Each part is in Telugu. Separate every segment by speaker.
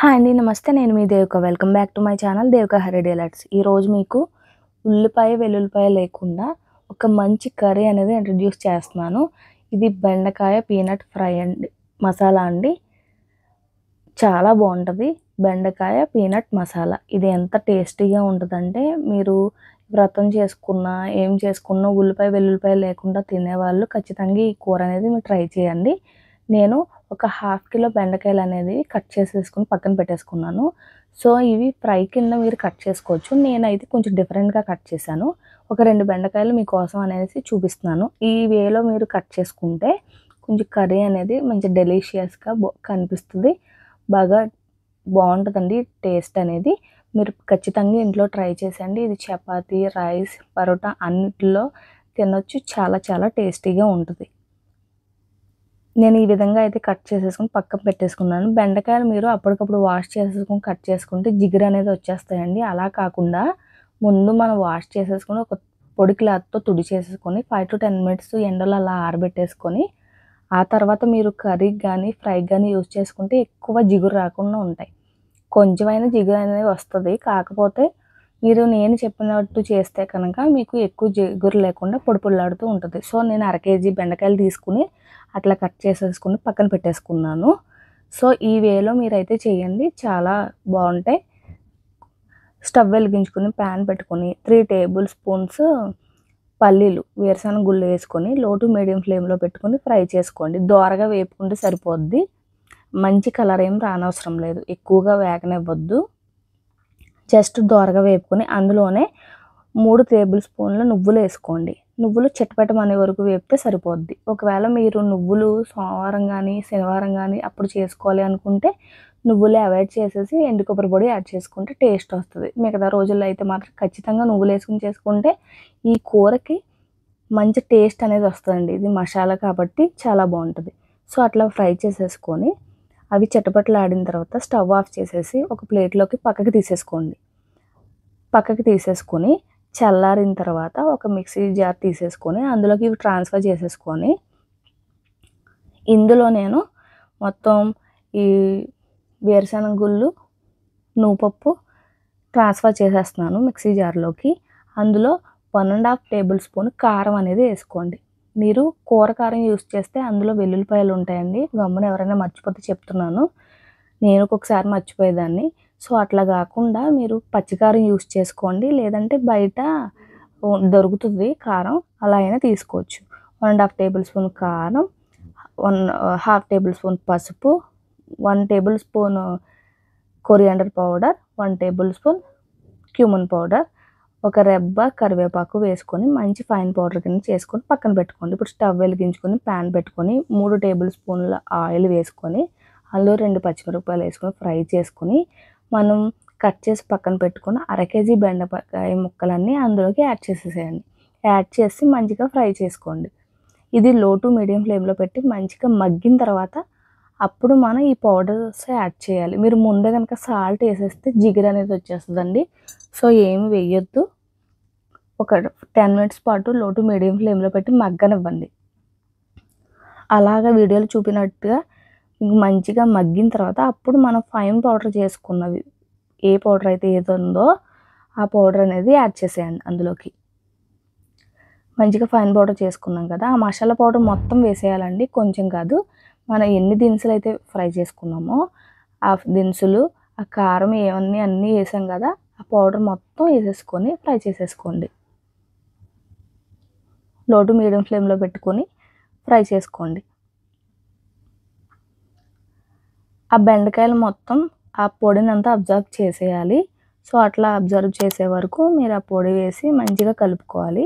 Speaker 1: హాయ్ అండి. నమస్తే. నేను మీ Devika. Welcome back to my channel Devika Hari delights. ఈరోజు మీకు ఉల్లిపాయ, వెల్లుల్లిపాయ లేకుండా ఒక మంచి కర్రీ అనేది ఇంట్రడ్యూస్ చేస్తున్నాను. ఇది బెండకాయ పీనట్ ఫ్రై అండి, మసాలా అండి. చాలా బాగుంటుంది. బెండకాయ పీనట్ మసాలా ఇది ఎంత టేస్టీగా ఉంటుందంటే, మీరు వ్రతం చేసుకున్నా ఏం చేసుకున్నా ఉల్లిపాయ వెల్లుల్లిపాయ లేకుండా తినేవాళ్ళు ఖచ్చితంగా ఈ కూర అనేది మీరు ట్రై చేయండి. నేను ఒక ½ కిలో బెండకాయలు అనేది కట్ చేసేసుకుని పక్కన పెట్టేసుకున్నాను. సో ఇవి ఫ్రై కింద మీరు కట్ చేసుకోవచ్చు. నేనైతే కొంచెం డిఫరెంట్గా కట్ చేశాను. ఒక 2 బెండకాయలు మీకోసం అనేసి చూపిస్తున్నాను. ఈ వేలో మీరు కట్ చేసుకుంటే కొంచెం కర్రీ అనేది మంచి డెలీషియస్గా కనిపిస్తుంది. బాగా బాగుంటుందండి టేస్ట్ అనేది. మీరు ఖచ్చితంగా ఇంట్లో ట్రై చేసేయండి. ఇది చపాతీ, రైస్, పరోటా అన్నిటిలో తినొచ్చు. చాలా చాలా టేస్టీగా ఉంటుంది. నేను ఈ విధంగా అయితే కట్ చేసేసుకొని పక్కన పెట్టేసుకున్నాను. బెండకాయలు మీరు అప్పటికప్పుడు వాష్ చేసేసుకొని కట్ చేసుకుంటే జిగురు అనేది వచ్చేస్తాయండి. అలా కాకుండా ముందు మనం వాష్ చేసేసుకొని ఒక పొడి క్లాత్తో తుడిచేసేసుకొని 5 to 10 మినిట్స్ ఎండలో అలా ఆరబెట్టేసుకొని, ఆ తర్వాత మీరు కర్రీకి కానీ ఫ్రైకి కానీ యూజ్ చేసుకుంటే ఎక్కువ జిగురు రాకుండా ఉంటాయి. కొంచెమైనా జిగురు అనేది వస్తుంది. కాకపోతే మీరు నేను చెప్పినట్టు చేస్తే కనుక మీకు ఎక్కువ జిగురు లేకుండా పొడి పొడిలాడుతూ ఉంటుంది. సో నేను 1/2 కేజీ బెండకాయలు తీసుకుని అట్లా కట్ చేసేసుకుని పక్కన పెట్టేసుకున్నాను. సో ఈ వేలో మీరైతే చేయండి, చాలా బాగుంటాయి. స్టవ్ వెలిగించుకొని ప్యాన్ పెట్టుకొని 3 టేబుల్ స్పూన్స్ పల్లీలు, వేరుశనగ గుళ్ళు వేసుకొని లో టు మీడియం ఫ్లేమ్లో పెట్టుకొని ఫ్రై చేసుకోండి. దోరగా వేపుకుంటే సరిపోద్ది. మంచి కలర్ ఏం రానవసరం లేదు. ఎక్కువగా వేగనివ్వద్దు. జస్ట్ దోరగా వేపుకొని అందులోనే 3 టేబుల్ స్పూన్ల నువ్వులు వేసుకోండి. నువ్వులు చిటపటమనే వరకు వేపితే సరిపోద్ది. ఒకవేళ మీరు నువ్వులు సోమవారం కానీ శనివారం కానీ అప్పుడు చేసుకోవాలి అనుకుంటే నువ్వులే అవాయిడ్ చేసేసి ఎండు కొబ్బరి పొడి యాడ్ చేసుకుంటే టేస్ట్ వస్తుంది. మిగతా రోజుల్లో అయితే మాత్రం ఖచ్చితంగా నువ్వులు వేసుకుని చేసుకుంటే ఈ కూరకి మంచి టేస్ట్ అనేది వస్తుందండి. ఇది మసాలా కాబట్టి చాలా బాగుంటుంది. సో అట్లా ఫ్రై చేసేసుకొని అవి చిటపటలాడిన తర్వాత స్టవ్ ఆఫ్ చేసేసి ఒక ప్లేట్లోకి పక్కకి తీసేసుకోండి. పక్కకి తీసేసుకొని చల్లారిన తర్వాత ఒక మిక్సీ జార్ తీసేసుకొని అందులోకి ఇవి ట్రాన్స్ఫర్ చేసేసుకొని, ఇందులో నేను మొత్తం ఈ వేరుశనగ గుళ్ళు, నువ్వుపప్పు ట్రాన్స్ఫర్ చేసేస్తున్నాను మిక్సీ జార్లోకి. అందులో 1.5 టేబుల్ స్పూన్ కారం అనేది వేసుకోండి. మీరు కూర కారం యూస్ చేస్తే అందులో వెల్లుల్లిపాయలు ఉంటాయండి. గమ్మున ఎవరైనా మర్చిపోతే చెప్తున్నాను, నేను ఒక్కొక్కసారి మర్చిపోయేదాన్ని. సో అట్లా కాకుండా మీరు పచ్చికారం యూస్ చేసుకోండి, లేదంటే బయట దొరుకుతుంది కారం, అలా అయినా తీసుకోవచ్చు. 1.5 టేబుల్ స్పూన్ కారం, 1/2 టేబుల్ స్పూన్ పసుపు, 1 table spoon coriander powder, 1 table spoon cumin powder, ఒక రెబ్బ కరివేపాకు వేసుకొని మంచి ఫైన్ పౌడర్ కింద చేసుకొని పక్కన పెట్టుకోండి. ఇప్పుడు స్టవ్ వెలిగించుకొని ప్యాన్ పెట్టుకొని 3 టేబుల్ స్పూన్ల ఆయిల్ వేసుకొని అందులో 2 పచ్చిమిరపకాయలు వేసుకొని ఫ్రై చేసుకొని, మనం కట్ చేసి పక్కన పెట్టుకుని 1/2 కేజీ బెండకాయ ముక్కలన్నీ అందులోకి యాడ్ చేసేసేయండి. యాడ్ చేసి మంచిగా ఫ్రై చేసుకోండి. ఇది లో టు మీడియం ఫ్లేమ్లో పెట్టి మంచిగా మగ్గిన తర్వాత అప్పుడు మనం ఈ పౌడర్స్ యాడ్ చేయాలి. మీరు ముందే కనుక సాల్ట్ వేసేస్తే జిగురు అనేది వచ్చేస్తుందండి. సో ఏమి వేయొద్దు. ఒక 10 మినిట్స్ పాటు లో టు మీడియం ఫ్లేమ్లో పెట్టి మగ్గనివ్వండి. అలాగా వీడియోలో చూపినట్టుగా మంచిగా మగ్గిన తర్వాత అప్పుడు మనం ఫైన్ పౌడర్ చేసుకున్నవి ఏ పౌడర్ అయితే ఏది ఉందో ఆ పౌడర్ అనేది యాడ్ చేసేయండి అందులోకి. మంచిగా ఫైన్ పౌడర్ చేసుకున్నాం కదా, ఆ మసాలా పౌడర్ మొత్తం వేసేయాలండి, కొంచెం కాదు. మనం ఎన్ని దినుసులు అయితే ఫ్రై చేసుకున్నామో ఆ దినుసులు, ఆ కారం అన్నీ వేసాం కదా, ఆ పౌడర్ మొత్తం వేసేసుకొని ఫ్రై చేసేసుకోండి. లో టు మీడియం ఫ్లేమ్లో పెట్టుకొని ఫ్రై చేసుకోండి. ఆ బెండకాయలు మొత్తం ఆ పొడిని అంతా అబ్జర్వ్ చేసేయాలి. సో అట్లా అబ్జర్వ్ చేసే వరకు మీరు ఆ పొడి వేసి మంచిగా కలుపుకోవాలి.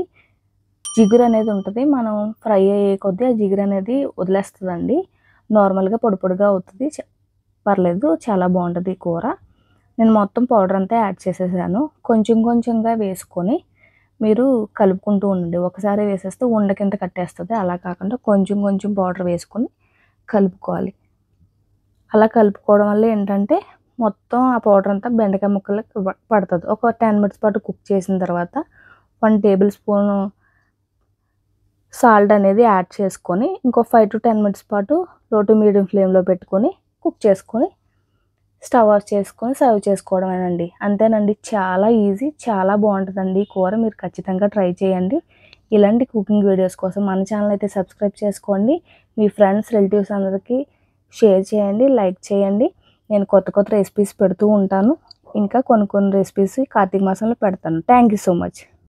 Speaker 1: జిగురు అనేది ఉంటుంది. మనం ఫ్రై అయ్యే కొద్దీ ఆ జిగురు అనేది వదిలేస్తుందండి. నార్మల్గా పొడి పొడిగా అవుతుంది, పర్లేదు, చాలా బాగుంటుంది కూర. నేను మొత్తం పౌడర్ అంతా యాడ్ చేసేసాను. కొంచెం కొంచెంగా వేసుకొని మీరు కలుపుకుంటూ ఉండండి. ఒకసారి వేసేస్తే ఉండ కింద కట్టేస్తుంది. అలా కాకుండా కొంచెం కొంచెం పౌడర్ వేసుకొని కలుపుకోవాలి. అలా కలుపుకోవడం వల్ల ఏంటంటే మొత్తం ఆ పౌడర్ అంతా బెండకాయ ముక్కలకి పడుతుంది. ఒక 10 మినిట్స్ పాటు కుక్ చేసిన తర్వాత 1 టేబుల్ స్పూన్ సాల్ట్ అనేది యాడ్ చేసుకొని ఇంకో 5 to 10 మినిట్స్ పాటు లో టు మీడియం ఫ్లేమ్లో పెట్టుకొని కుక్ చేసుకొని స్టవ్ ఆఫ్ చేసుకొని సర్వ్ చేసుకోవడమేనండి. అంతేనండి, చాలా ఈజీ, చాలా బాగుంటుందండి ఈ కూర. మీరు ఖచ్చితంగా ట్రై చేయండి. ఇలాంటి కుకింగ్ వీడియోస్ కోసం మన ఛానల్ అయితే సబ్స్క్రైబ్ చేసుకోండి. మీ ఫ్రెండ్స్, రిలేటివ్స్ అందరికీ షేర్ చేయండి, లైక్ చేయండి. నేను కొత్త కొత్త రెసిపీస్ పెడుతూ ఉంటాను. ఇంకా కొన్ని రెసిపీస్ కార్తీక మాసంలో పెడతాను. Thank you so much.